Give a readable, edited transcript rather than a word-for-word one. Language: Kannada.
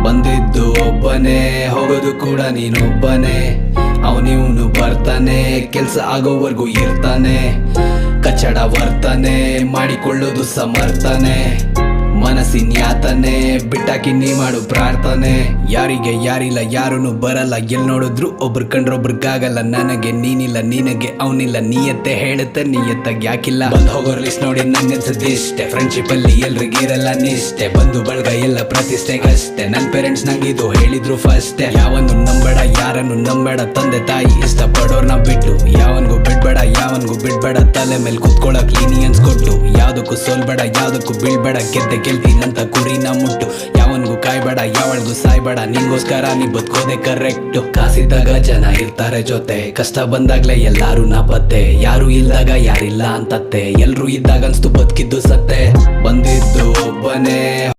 ಬಂದಿದ್ದು ಒಬ್ಬನೇ, ಹೋಗೋದು ಕೂಡ ನೀನೊಬ್ಬನೇ. ಅವನಿವನು ಬರ್ತಾನೆ, ಕೆಲ್ಸ ಆಗೋವರೆಗೂ ಇರ್ತಾನೆ. ಕಚ್ಚಡ ವರ್ತನೆ ಮಾಡಿಕೊಳ್ಳೋದು ಸಮರ್ಥನೆ. ಮನಸ್ಸಿನ ಯಾತನೆ ಬಿಟ್ಟಾಕಿ ನೀ ಮಾಡು ಪ್ರಾರ್ಥನೆ. ಯಾರಿಗೆ ಯಾರಿಲ್ಲ, ಯಾರೂನು ಬರಲ್ಲ. ಎಲ್ ನೋಡಿದ್ರು ಒಬ್ರು ಕಂಡ್ರೊಬ್ರಿಗಾಗಲ್ಲ. ನನಗೆ ನೀನಿಲ್ಲ, ನಿನಗೆ ಅವನಿಲ್ಲ. ನೀಯತ್ತೆ ಹೇಳುತ್ತೆ, ನೀಯತ್ತಾಗ ಯಾಕಿಲ್ಲ. ಬಂದ್ ಹೋಗೋರ್ ಲಿಸ್ಟ್ ನೋಡಿ ನಂಗನ್ಸದಿಷ್ಟೆ. ಫ್ರೆಂಡ್ಶಿಪ್ ಅಲ್ಲಿ ಎಲ್ರಿಗಿರಲ್ಲ ನಿಷ್ಠೆ. ಬಂದು ಬಳಗ ಎಲ್ಲ ಪ್ರತಿಷ್ಠೆಗಷ್ಟೆ. ನನ್ ಪೇರೆಂಟ್ಸ್ ನಂಗಿದು ಹೇಳಿದ್ರು ಫಸ್ಟ್. ಯಾವನು ನಂಬೇಡ, ಯಾರನ್ನು ನಂಬೇಡ. ತಂದೆ ತಾಯಿ ಇಷ್ಟ ಪಡೋರ್ನ ಬಿಟ್ಟು ಯಾವನ್ಗೂ ಬಿಡ್ಬೇಡ, ಯಾವನ್ಗೂ ಬಿಡ್ಬೇಡ. ತಲೆ ಮೇಲೆ ಕುತ್ಕೊಳಕ್ ಲೀನಿಯನ್ಸ್ ಕೊಟ್ಟು ಯಾವ್ದಕ್ಕೂ ಸೋಲ್ಬೇಡ, ಯಾವ್ದಕ್ಕೂ ಬೀಳ್ಬೇಡ. ಗೆದ್ದೆ ಗೆಲ್ತೀನಂತ ಗುರಿನ ಮುಟ್ಟು. ಯಾವನ್ಗೂ ಕಾಯ್ಬೇಡ, ಯಾವಳ್ಗೂ ಸಾಯ್ಬೇಡ. ನಿಂಗೋಸ್ಕರ ನೀ ಬದುಕೋದೆ ಕರೆಕ್ಟ್. ಕಾಸಿದ್ದಾಗ ಜನ ಇರ್ತಾರೆ ಜೊತೆ, ಕಷ್ಟ ಬಂದಾಗ್ಲೇ ಎಲ್ಲಾರು ನಾಪತ್ತೆ. ಯಾರು ಇಲ್ದಾಗ ಯಾರಿಲ್ಲ ಅಂತತ್ತೆ. ಎಲ್ರು ಇದ್ದಾಗ ಅನ್ಸ್ತು ಬದುಕಿದ್ದು ಸತ್ತೆ. ಬಂದಿದ್ದು ಒಬ್ಬನೇ.